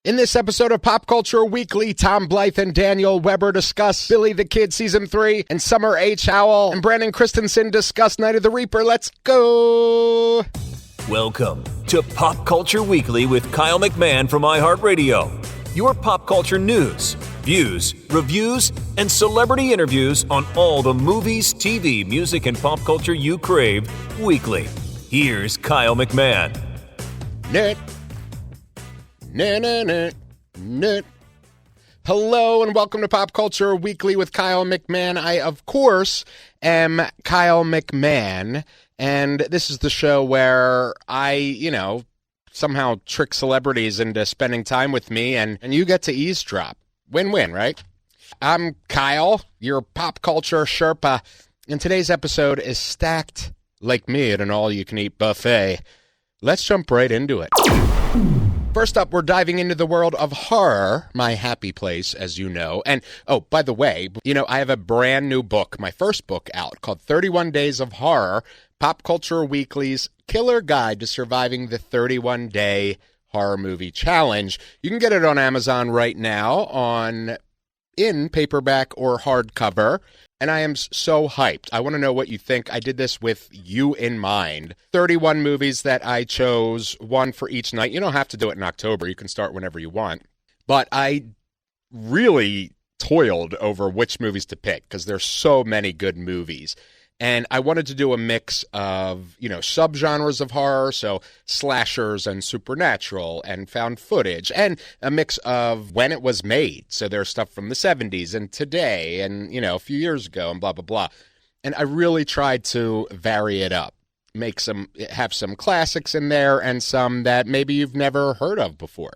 In this episode of Pop Culture Weekly, Tom Blyth and Daniel Webber discuss Billy the Kid Season 3, and Summer H. Howell and Brandon Christensen discuss Night of the Reaper. Let's go! Welcome to Pop Culture Weekly with Kyle McMahon from iHeartRadio. Your pop culture news, views, reviews, and celebrity interviews on all the movies, TV, music, and pop culture you crave weekly. Here's Kyle McMahon. Hello and welcome to Pop Culture Weekly with Kyle McMahon. I, of course, am Kyle McMahon, and this is the show where I, somehow trick celebrities into spending time with me, and you get to eavesdrop. Win-win, right? I'm Kyle, your pop culture Sherpa, and today's episode is stacked like me at an all-you-can-eat buffet. Let's jump right into it. First up, we're diving into the world of horror, my happy place, as you know. And, oh, by the way, I have a brand new book, my first book out, called 31 Days of Horror, Pop Culture Weekly's Killer Guide to Surviving the 31-Day Horror Movie Challenge. You can get it on Amazon right now in paperback or hardcover. And I am so hyped. I want to know what you think. I did this with you in mind. 31 movies that I chose, one for each night. You don't have to do it in October. You can start whenever you want. But I really toiled over which movies to pick because there's so many good movies. And I wanted to do a mix of, subgenres of horror, so slashers and supernatural and found footage, and a mix of when it was made. So there's stuff from the 70s and today and, a few years ago and blah, blah, blah. And I really tried to vary it up, have some classics in there and some that maybe you've never heard of before.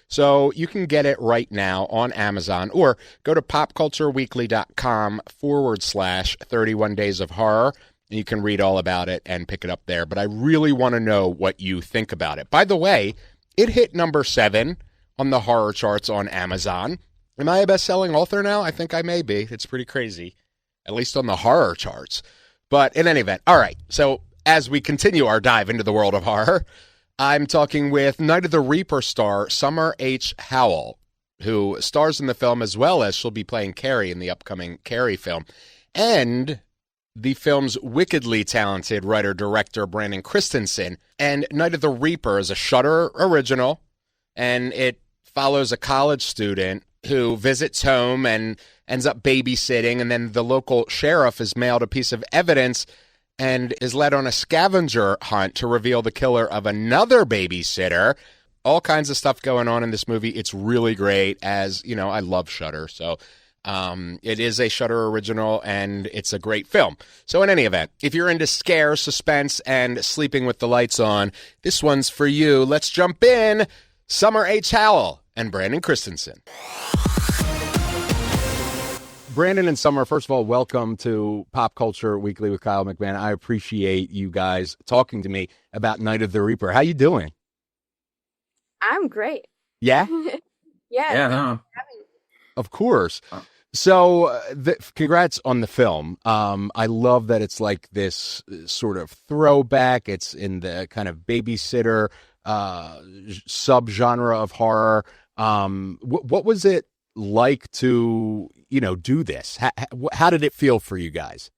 So you can get it right now on Amazon or go to popcultureweekly.com/31 Days of Horror, and you can read all about it and pick it up there. But I really want to know what you think about it. By the way, it hit number 7 on the horror charts on Amazon. Am I a best-selling author now? I think I may be. It's pretty crazy, at least on the horror charts. But in any event, all right. So as we continue our dive into the world of horror, I'm talking with Night of the Reaper star Summer H. Howell, who stars in the film as well as she'll be playing Carrie in the upcoming Carrie film, and the film's wickedly talented writer-director Brandon Christensen. And Night of the Reaper is a Shudder original, and it follows a college student who visits home and ends up babysitting, and then the local sheriff is mailed a piece of evidence and is led on a scavenger hunt to reveal the killer of another babysitter. All kinds of stuff going on in this movie. It's really great, as, I love Shudder. So it is a Shudder original, and it's a great film. So in any event, if you're into scare, suspense, and sleeping with the lights on, this one's for you. Let's jump in. Summer H. Howell and Brandon Christensen. Brandon and Summer, first of all, welcome to Pop Culture Weekly with Kyle McMahon. I appreciate you guys talking to me about Night of the Reaper. How you doing? I'm great. Yeah? Yeah. No. Of course. So, congrats on the film. I love that it's like this sort of throwback. It's in the kind of babysitter subgenre of horror. What was it like to do this? How did it feel for you guys?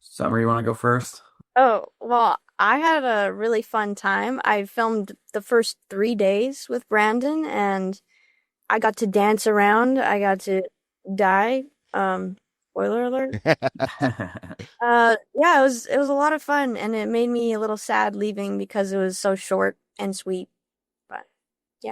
Summer, you want to go first? Oh, well, I had a really fun time. I filmed the first 3 days with Brandon, and I got to dance around. I got to die. Spoiler alert. Yeah, it was a lot of fun, and it made me a little sad leaving because it was so short and sweet.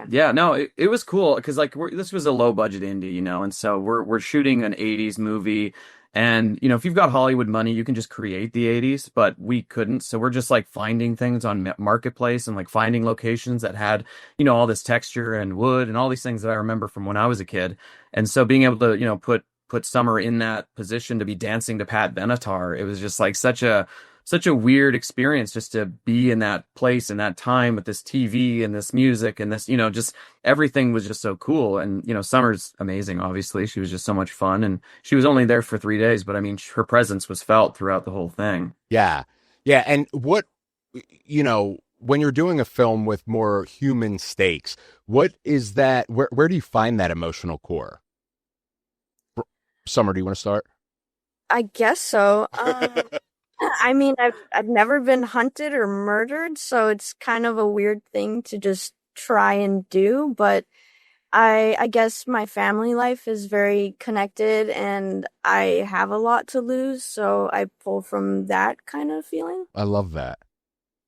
Yeah, no, it was cool because this was a low budget indie, and so we're shooting an 80s movie, and if you've got Hollywood money, you can just create the 80s, but we couldn't, so we're just finding things on Marketplace and finding locations that had all this texture and wood and all these things that I remember from when I was a kid, and so being able to put Summer in that position to be dancing to Pat Benatar, it was just such a weird experience just to be in that place and that time with this TV and this music and this, just everything was just so cool. And, Summer's amazing, obviously. She was just so much fun. And she was only there for 3 days, but I mean, her presence was felt throughout the whole thing. Yeah. Yeah. And what when you're doing a film with more human stakes, what is that? Where do you find that emotional core? Summer, do you want to start? I guess so. I mean, I've never been hunted or murdered, so it's kind of a weird thing to just try and do, but I guess my family life is very connected and I have a lot to lose, so I pull from that kind of feeling. I love that.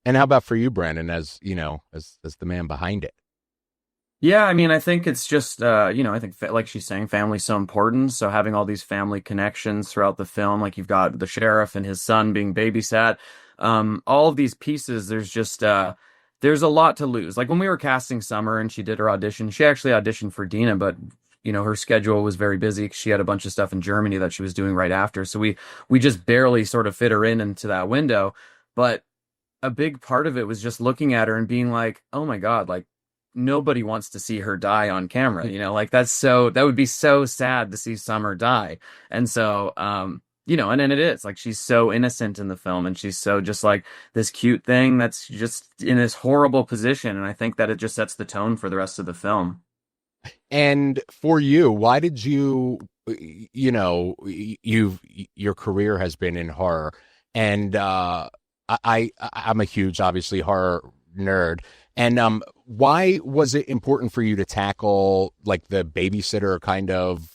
And how about for you, Brandon, as you know, as the man behind it? Yeah, I mean, I think it's just, I think like she's saying, family's so important. So having all these family connections throughout the film, like you've got the sheriff and his son being babysat, all of these pieces, there's a lot to lose. Like when we were casting Summer and she did her audition, she actually auditioned for Dina, but her schedule was very busy 'cause she had a bunch of stuff in Germany that she was doing right after. So we just barely sort of fit her into that window. But a big part of it was just looking at her and being like, oh my God, like nobody wants to see her die on camera, like that would be so sad to see Summer die. And so, and then it is like, she's so innocent in the film and she's so just like this cute thing that's just in this horrible position. And I think that it just sets the tone for the rest of the film. And for you, why did your career has been in horror, and I'm a huge, obviously, horror nerd. And why was it important for you to tackle like the babysitter kind of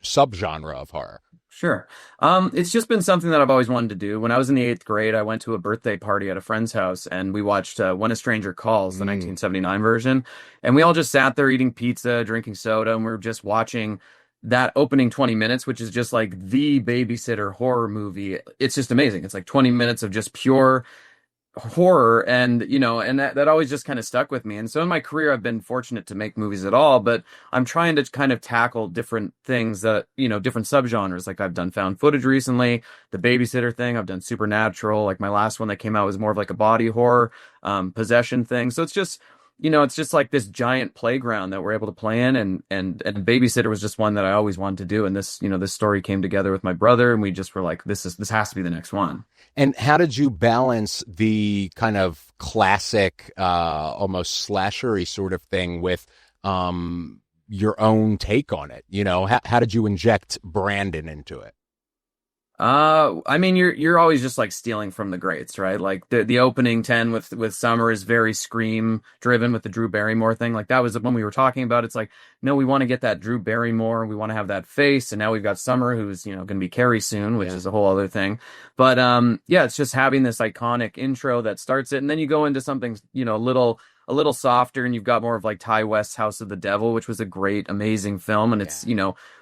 subgenre of horror? Sure. It's just been something that I've always wanted to do. When I was in the 8th grade, I went to a birthday party at a friend's house and we watched When a Stranger Calls, the 1979 version. And we all just sat there eating pizza, drinking soda, and we were just watching that opening 20 minutes, which is just like the babysitter horror movie. It's just amazing. It's like 20 minutes of just pure horror, and and that always just kind of stuck with me. And so in my career I've been fortunate to make movies at all, but I'm trying to kind of tackle different things that different subgenres. Like I've done found footage recently, the babysitter thing, I've done supernatural, like my last one that came out was more of like a body horror possession thing. So it's just it's just like this giant playground that we're able to play in, and babysitter was just one that I always wanted to do. And this this story came together with my brother and we just were like, this has to be the next one. And how did you balance the kind of classic, almost slashery sort of thing with your own take on it? How did you inject Brandon into it? I mean, you're always just like stealing from the greats, right? Like the opening 10 with Summer is very Scream driven with the Drew Barrymore thing. Like that was when we were talking about, it's like, no, we want to get that Drew Barrymore. We want to have that face. And now we've got Summer, who's, going to be Carrie soon, which is a whole other thing. But, it's just having this iconic intro that starts it. And then you go into something, a little softer, and you've got more of like Ty West's House of the Devil, which was a great, amazing film. And it's,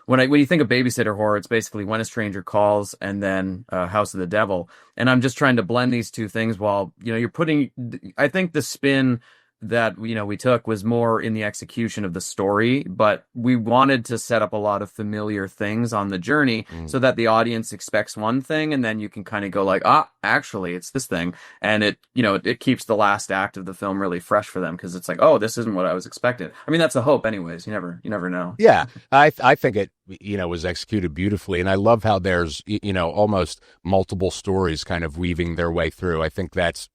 when you think of babysitter horror, it's basically When a Stranger Calls and then House of the Devil. And I'm just trying to blend these two things while, you're putting, I think the spin that, we took was more in the execution of the story, but we wanted to set up a lot of familiar things on the journey so that the audience expects one thing, and then you can kind of go like, actually it's this thing. And it keeps the last act of the film really fresh for them, because it's like, oh, this isn't what I was expected. I mean, that's the hope anyways. You never know. Yeah. I think it, was executed beautifully. And I love how there's, almost multiple stories kind of weaving their way through. I think that's,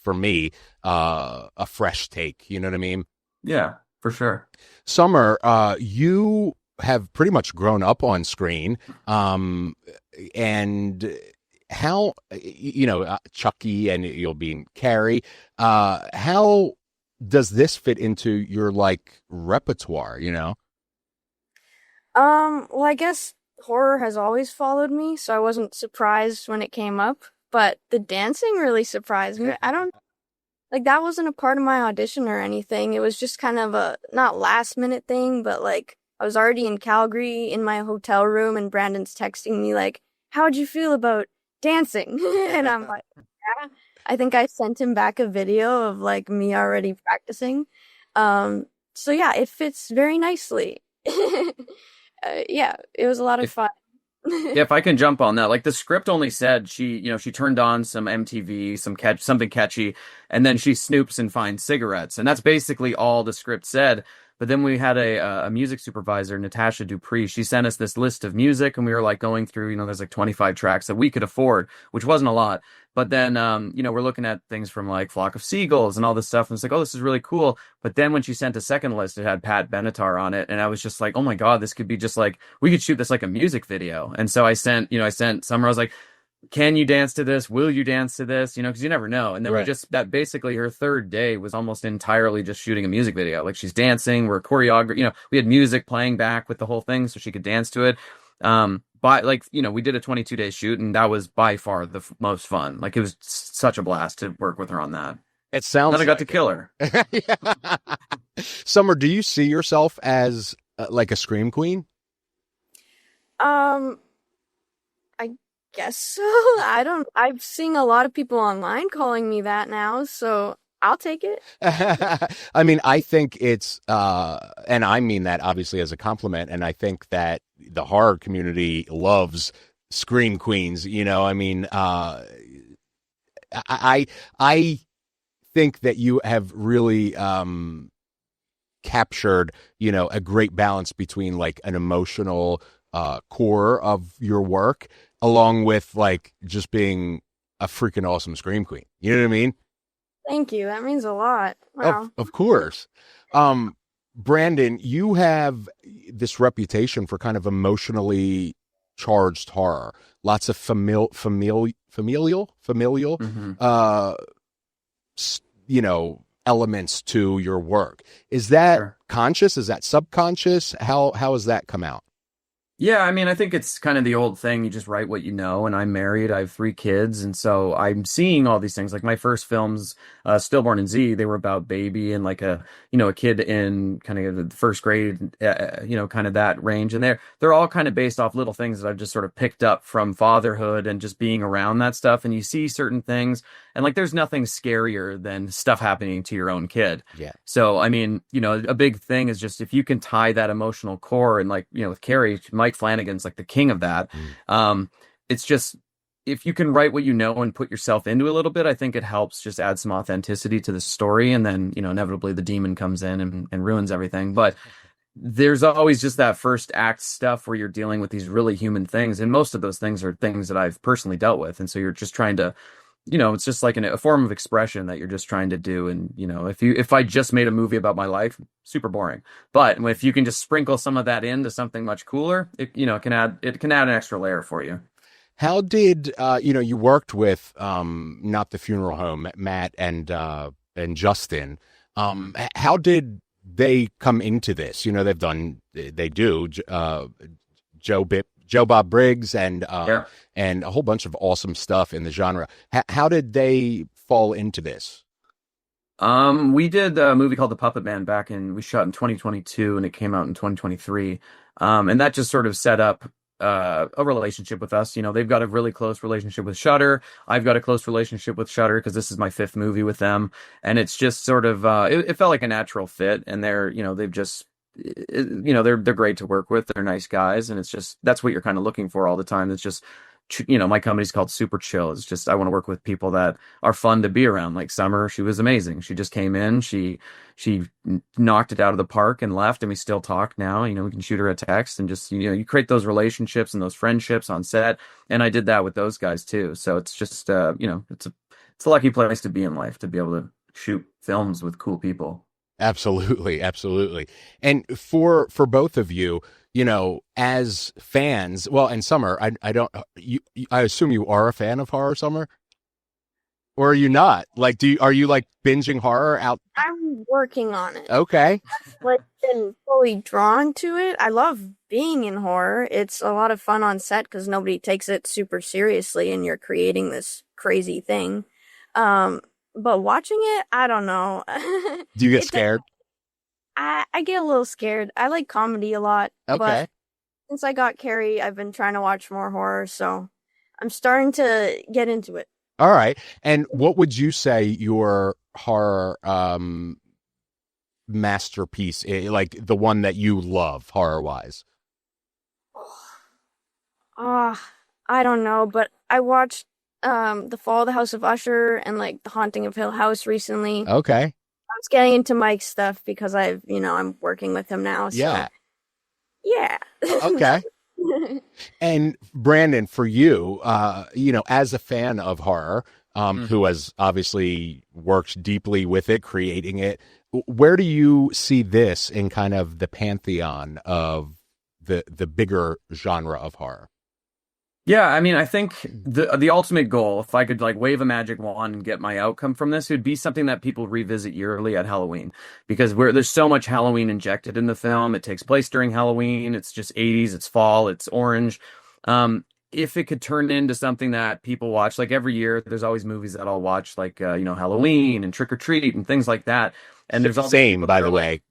for me, a fresh take. You know what I mean? Yeah, for sure. Summer, you have pretty much grown up on screen. And how, Chucky, and you'll be Carrie, how does this fit into your repertoire, Well, I guess horror has always followed me, so I wasn't surprised when it came up, but the dancing really surprised me. That wasn't a part of my audition or anything. It was just kind of a, not last minute thing, but I was already in Calgary in my hotel room and Brandon's texting me how'd you feel about dancing? And I'm like, yeah. I think I sent him back a video of me already practicing. So yeah, it fits very nicely. Yeah, it was a lot of fun. Yeah, if I can jump on that, the script only said she turned on some MTV, something catchy, and then she snoops and finds cigarettes, and that's basically all the script said. But then we had a music supervisor, Natasha Dupree. She sent us this list of music, and we were like going through, there's like 25 tracks that we could afford, which wasn't a lot. But then, we're looking at things from like Flock of Seagulls and all this stuff. And it's like, oh, this is really cool. But then when she sent a second list, it had Pat Benatar on it. And I was just like, oh my God, this could be just like, we could shoot this like a music video. And so I sent Summer, I was like, can you dance to this? Will you dance to this? Because you never know. And then that basically her third day was almost entirely just shooting a music video. Like she's dancing, we're choreographer, we had music playing back with the whole thing so she could dance to it. But we did a 22-day shoot, and that was by far the most fun. Like it was such a blast to work with her on that. It sounds. Then I got to kill her. Summer, do you see yourself as like a scream queen? I guess so. I'm seeing a lot of people online calling me that now, so I'll take it. I mean, I think it's, and I mean that obviously as a compliment, and I think that the horror community loves scream queens. I mean, I think that you have really captured, a great balance between like an emotional core of your work, along with like just being a freaking awesome scream queen. You know what I mean? Thank you. That means a lot. Wow. Of course. Brandon, you have this reputation for kind of emotionally charged horror. Lots of familial, Mm-hmm. Elements to your work. Is that Sure. conscious? Is that subconscious? How has that come out? Yeah, I mean, I think it's kind of the old thing. You just write what you know, and I'm married. I have 3 kids, and so I'm seeing all these things. Like my first films, Stillborn and Z, they were about baby and like a kid in kind of the first grade, kind of that range. And they're all kind of based off little things that I've just sort of picked up from fatherhood and just being around that stuff. And you see certain things, and like there's nothing scarier than stuff happening to your own kid. Yeah. So, I mean, a big thing is just if you can tie that emotional core, and like, with Carrie, Mike Flanagan's like the king of that. It's just, if you can write what you know and put yourself into a little bit, I think it helps just add some authenticity to the story. And then, inevitably the demon comes in and ruins everything. But there's always just that first act stuff where you're dealing with these really human things. And most of those things are things that I've personally dealt with. And so you're just trying to, it's just like a form of expression that you're just trying to do. And, if I just made a movie about my life, super boring. But if you can just sprinkle some of that into something much cooler, it can add an extra layer for you. How did, you worked with, Not the Funeral Home, Matt and Justin. How did they come into this? They do, Joe Bob Briggs and a whole bunch of awesome stuff in the genre. How did they fall into this? We did a movie called The Puppet Man we shot in 2022 and it came out in 2023. And that just sort of set up a relationship with us. They've got a really close relationship with Shudder. I've got a close relationship with Shudder because this is my 5th movie with them. And it's just sort of, it felt like a natural fit. And they're great to work with. They're nice guys. And it's just, that's what you're kind of looking for all the time. It's just, my company's called Super Chill. It's just, I want to work with people that are fun to be around. Like Summer, she was amazing. She just came in, she knocked it out of the park and left, and we still talk now. We can shoot her a text and just, you create those relationships and those friendships on set. And I did that with those guys too. So it's just, it's a lucky place to be in life, to be able to shoot films with cool people. Absolutely. Absolutely. And for both of you, as fans, well, and Summer, I assume you are a fan of horror, Summer? Or are you not? Like, are you like binging horror out? I'm working on it. Okay. Like, been fully drawn to it. I love being in horror. It's a lot of fun on set because nobody takes it super seriously and you're creating this crazy thing. But watching it, I don't know. Do you get scared? I get a little scared. I like comedy a lot. Okay. But since I got Carrie, I've been trying to watch more horror, so I'm starting to get into it. All right. And what would you say your horror masterpiece is, like the one that you love horror-wise? I don't know, but I watched The Fall of the House of Usher and like The Haunting of Hill House recently. Okay. I was getting into Mike's stuff because I'm working with him now. So. Yeah. Okay. And Brandon, for you, as a fan of horror, who has obviously worked deeply with it, creating it, where do you see this in kind of the pantheon of the bigger genre of horror? Yeah, I mean, I think the ultimate goal, if I could like wave a magic wand and get my outcome from this, it would be something that people revisit yearly at Halloween, because there's so much Halloween injected in the film. It takes place during Halloween. It's just 80s. It's fall. It's orange. If it could turn into something that people watch, like every year, there's always movies that I'll watch, like Halloween and Trick or Treat and things like that. And there's all same, by the way.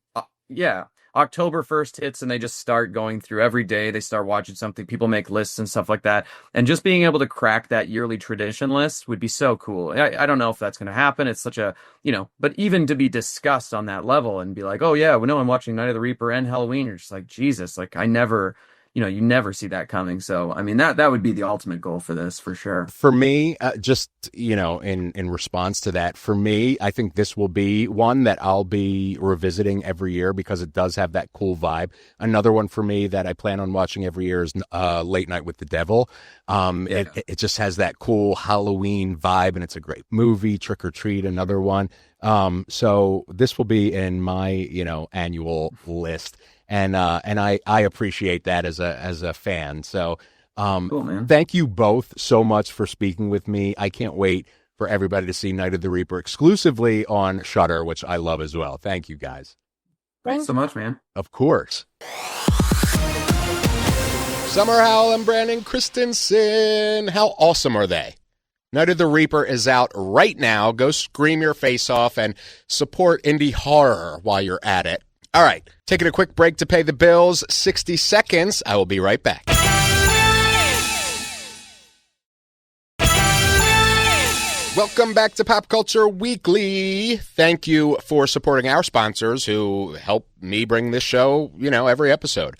Yeah. October 1st hits and they just start going through every day. They start watching something. People make lists and stuff like that. And just being able to crack that yearly tradition list would be so cool. I don't know if that's going to happen. It's such a, but even to be discussed on that level and be like, oh yeah, we know I'm watching Night of the Reaper and Halloween. You're just like, Jesus, like I never, you never see that coming. So, I mean, that would be the ultimate goal for this, for sure. For me, in response to that, for me, I think this will be one that I'll be revisiting every year because it does have that cool vibe. Another one for me that I plan on watching every year is Late Night with the Devil. It just has that cool Halloween vibe, and it's a great movie. Trick or Treat, another one. So this will be in my, annual list. And I appreciate that as a fan. So, cool, man. Thank you both so much for speaking with me. I can't wait for everybody to see Night of the Reaper exclusively on Shudder, which I love as well. Thank you, guys. Thanks so much, man. Of course. Summer Howell and Brandon Christensen. How awesome are they? Night of the Reaper is out right now. Go scream your face off and support indie horror while you're at it. All right, taking a quick break to pay the bills. 60 seconds. I will be right back. Welcome back to Pop Culture Weekly. Thank you for supporting our sponsors who help me bring this show, every episode.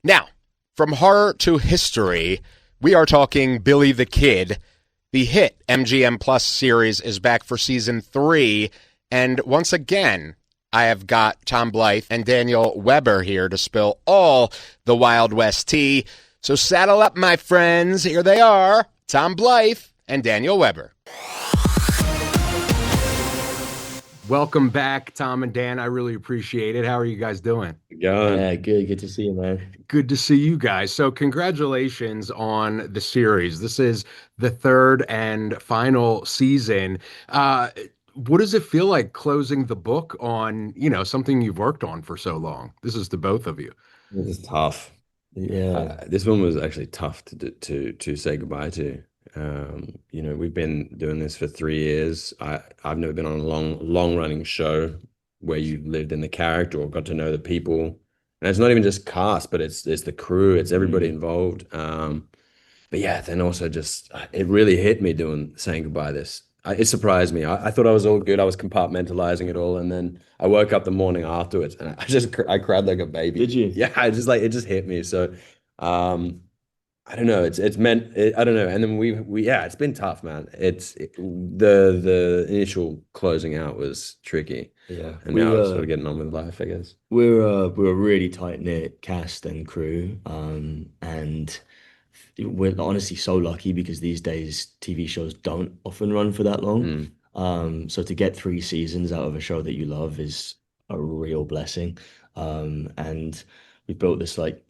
Now, from horror to history, we are talking Billy the Kid. The hit MGM Plus series is back for season 3, and once again, I have got Tom Blyth and Daniel Webber here to spill all the Wild West tea. So saddle up, my friends. Here they are, Tom Blyth and Daniel Webber. Welcome back, Tom and Dan. I really appreciate it. How are you guys doing? Yeah, good. Good to see you, man. Good to see you guys. So congratulations on the series. This is the third and final season. What does it feel like closing the book on, something you've worked on for so long? This is to both of you. This is tough. Yeah, this one was actually tough to say goodbye to. We've been doing this for 3 years. I've never been on a long running show where you lived in the character or got to know the people. And it's not even just cast, but it's the crew, it's everybody involved. But yeah, then also just it really hit me saying goodbye this. It surprised me. I thought I was all good. I was compartmentalizing it all, and then I woke up the morning afterwards, and I cried like a baby. Did you? Yeah, it just hit me. So, I don't know. It's meant. I don't know. And then it's been tough, man. The initial closing out was tricky. Yeah, and now it's sort of getting on with life, I guess. We're a really tight knit cast and crew, and we're honestly so lucky because these days TV shows don't often run for that long. So to get 3 seasons out of a show that you love is a real blessing. And we've built this like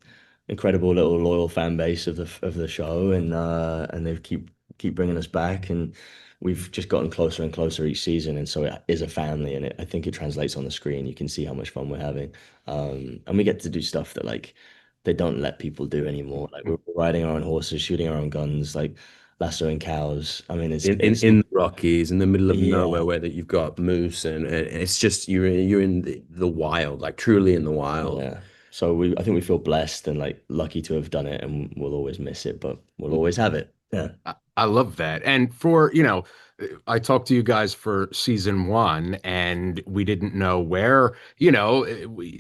incredible little loyal fan base of the show, and they keep bringing us back, and we've just gotten closer and closer each season, and so it is a family, and I think it translates on the screen. You can see how much fun we're having, and we get to do stuff that like they don't let people do anymore. Like we're riding our own horses, shooting our own guns, like lassoing cows. I mean, it's in the Rockies, in the middle of nowhere, where that you've got moose, and it's just you're in the wild, like truly in the wild. Yeah. So I think we feel blessed and like lucky to have done it, and we'll always miss it, but we'll always have it. Yeah. I love that. And for, I talked to you guys for season 1, and we didn't know where,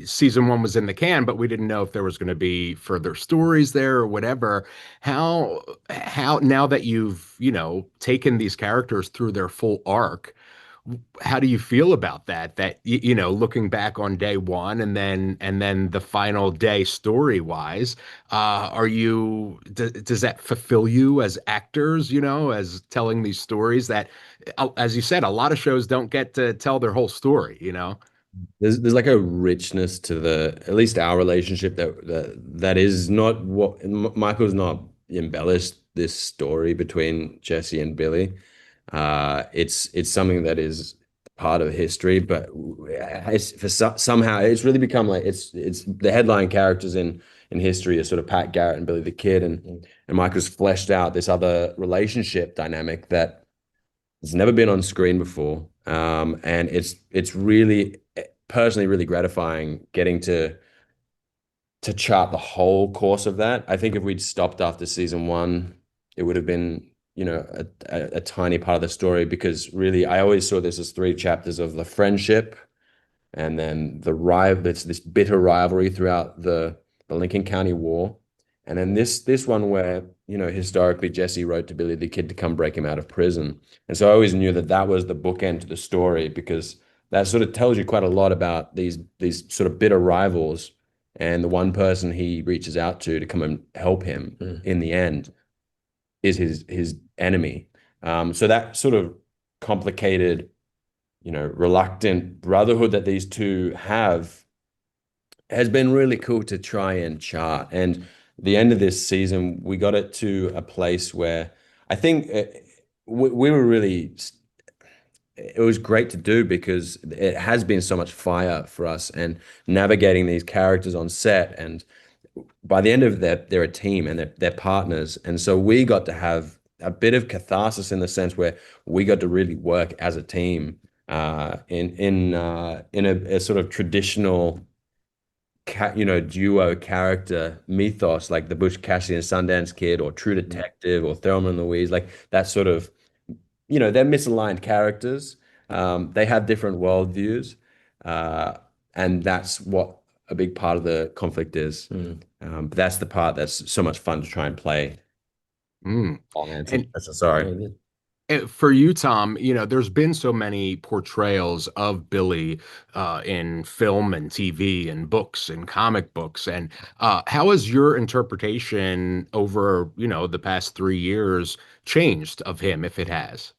season 1 was in the can, but we didn't know if there was going to be further stories there or whatever. How now that you've, taken these characters through their full arc, how do you feel about that? That you know, looking back on day one and then the final day story wise, does that fulfill you as actors? You know, as telling these stories that, as you said, a lot of shows don't get to tell their whole story. You know. There's like a richness to the at least our relationship that is not what Michael's not embellished this story between Jesse and Billy. It's something that is part of history, but somehow it's really become like it's the headline characters in history are sort of Pat Garrett and Billy the Kid, and Michael's fleshed out this other relationship dynamic that has never been on screen before. And it's really personally really gratifying getting to chart the whole course of that. I think if we'd stopped after season one, it would have been, you know, a tiny part of the story, because really I always saw this as three chapters of the friendship and then the rival, it's this bitter rivalry throughout the Lincoln County War. And then this one where, you know, historically Jesse wrote to Billy the Kid to come break him out of prison. And so I always knew that that was the bookend to the story, because that sort of tells you quite a lot about these sort of bitter rivals, and the one person he reaches out to come and help him in the end is his enemy. So that sort of complicated, you know, reluctant brotherhood that these two have has been really cool to try and chart. And the end of this season, we got it to a place where I think we were really, it was great to do, because it has been so much fire for us, and navigating these characters on set. And by the end of they're a team and they're partners. And so we got to have a bit of catharsis in the sense where we got to really work as a team in a sort of traditional duo character mythos, like the Butch Cassidy and Sundance Kid, or True Detective, or Thelma and Louise, like that sort of, you know, they're misaligned characters. They have different worldviews, and that's what a big part of the conflict is. But that's the part that's so much fun to try and play. Mm. And sorry. For you, Tom, you know, there's been so many portrayals of Billy in film and TV and books and comic books. And how has your interpretation over, you know, the past 3 years changed of him, if it has?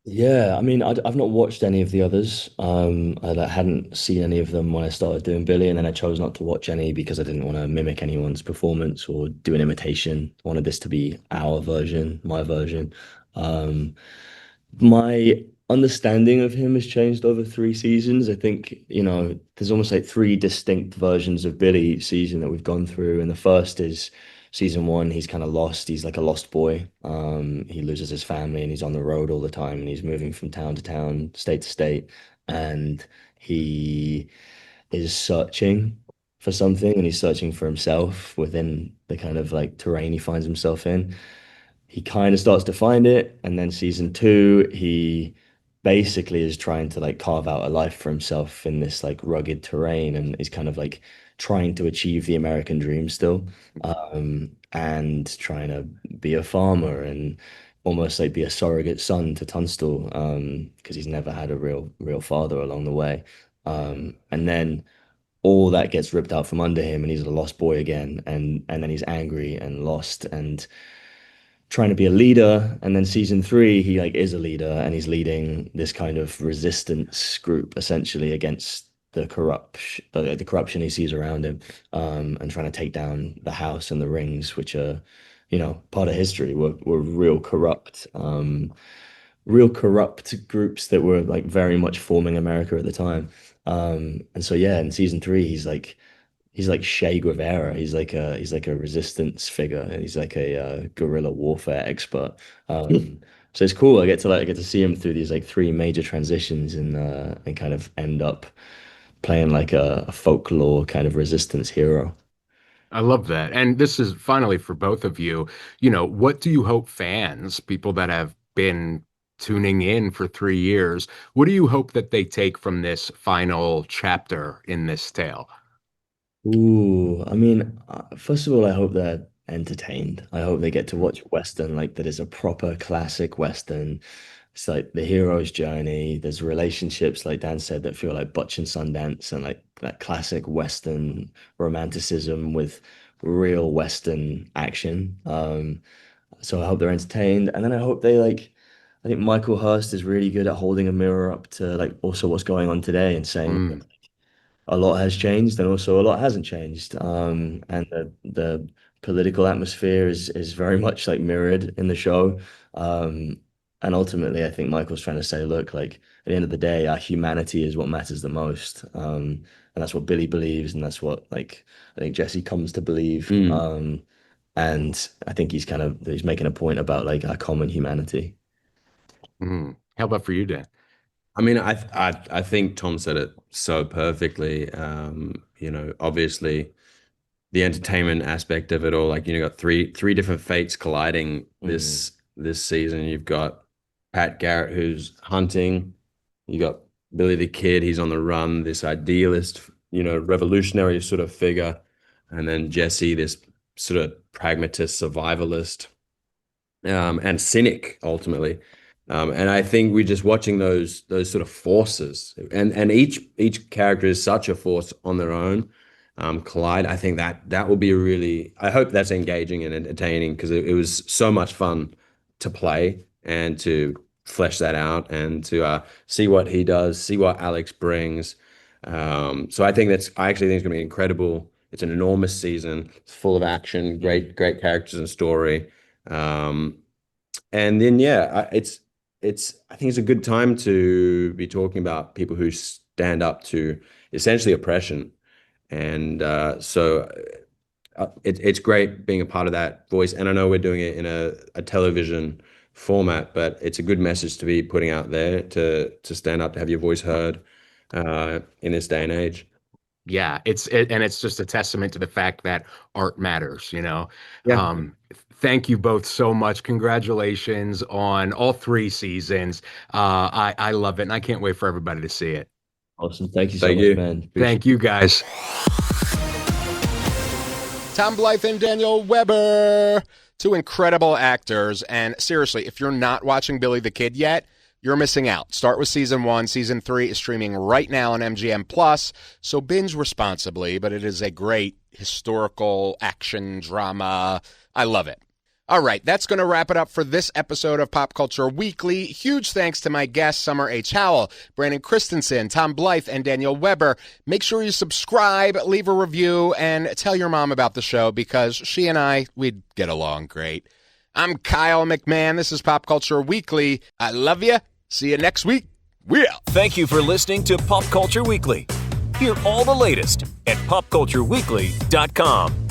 Yeah, I mean, I've not watched any of the others. I hadn't seen any of them when I started doing Billy, and then I chose not to watch any because I didn't want to mimic anyone's performance or do an imitation. I wanted this to be our version, my version. Um, my understanding of him has changed over 3 seasons. I think, you know, there's almost like three distinct versions of Billy each season that we've gone through. And the first is season one, he's kind of lost. He's like a lost boy. He loses his family and he's on the road all the time and he's moving from town to town, state to state. And he is searching for something and he's searching for himself within the kind of like terrain he finds himself in. He kind of starts to find it, and then season two, he basically is trying to like carve out a life for himself in this like rugged terrain, and is kind of like trying to achieve the American dream still, and trying to be a farmer and almost like be a surrogate son to Tunstall, because he's never had a real father along the way, and then all that gets ripped out from under him, and he's a lost boy again, and then he's angry and lost and trying to be a leader. And then season three, he like is a leader and he's leading this kind of resistance group essentially against the corruption he sees around him, and trying to take down the house and the rings, which are, you know, part of history, were real corrupt groups that were like very much forming America at the time. And so yeah, in season three, he's like Che Guevara. He's like a resistance figure. He's like a guerrilla warfare expert. So it's cool. I get to see him through these like three major transitions and kind of end up playing like a folklore kind of resistance hero. I love that. And this is finally for both of you. You know, what do you hope fans, people that have been tuning in for 3 years, what do you hope that they take from this final chapter in this tale? Ooh, I mean, first of all, I hope they're entertained. I hope they get to watch a Western like that is a proper classic Western, it's like the hero's journey. There's relationships, like Dan said, that feel like Butch and Sundance, and like that classic Western romanticism with real Western action. So I hope they're entertained, and then I hope they like. I think Michael Hurst is really good at holding a mirror up to like also what's going on today and saying a lot has changed and also a lot hasn't changed. And the political atmosphere is very much like mirrored in the show. And ultimately, I think Michael's trying to say, look, like at the end of the day, our humanity is what matters the most. And that's what Billy believes, and that's what like I think Jesse comes to believe. And I think he's making a point about like our common humanity. How about for you, Dan? I mean, I think Tom said it so perfectly. Obviously the entertainment aspect of it all, like, got three different fates colliding this season. You've got Pat Garrett, who's hunting. You got Billy the Kid, he's on the run, this idealist, revolutionary sort of figure. And then Jesse, this sort of pragmatist survivalist, and cynic ultimately. And I think we're just watching those sort of forces, and each character is such a force on their own, collide. I think that will be really. I hope that's engaging and entertaining, because it was so much fun to play and to flesh that out and to see what he does, see what Alex brings. So I actually think it's going to be incredible. It's an enormous season. It's full of action, great characters and story. And then I think it's a good time to be talking about people who stand up to essentially oppression. And so it's great being a part of that voice. And I know we're doing it in a television format, but it's a good message to be putting out there to stand up, to have your voice heard in this day and age. Yeah, and it's just a testament to the fact that art matters, Yeah. Thank you both so much. Congratulations on all 3 seasons. I love it, and I can't wait for everybody to see it. Awesome. Thank you so much, man. Thank you, guys. Tom Blyth and Daniel Webber, 2 incredible actors. And seriously, if you're not watching Billy the Kid yet, you're missing out. Start with season 1. Season 3 is streaming right now on MGM+. So binge responsibly, but it is a great historical action drama. I love it. All right, that's going to wrap it up for this episode of Pop Culture Weekly. Huge thanks to my guests, Summer H. Howell, Brandon Christensen, Tom Blyth, and Daniel Webber. Make sure you subscribe, leave a review, and tell your mom about the show, because she and we'd get along great. I'm Kyle McMahon. This is Pop Culture Weekly. I love you. See you next week. We're out. Thank you for listening to Pop Culture Weekly. Hear all the latest at popcultureweekly.com.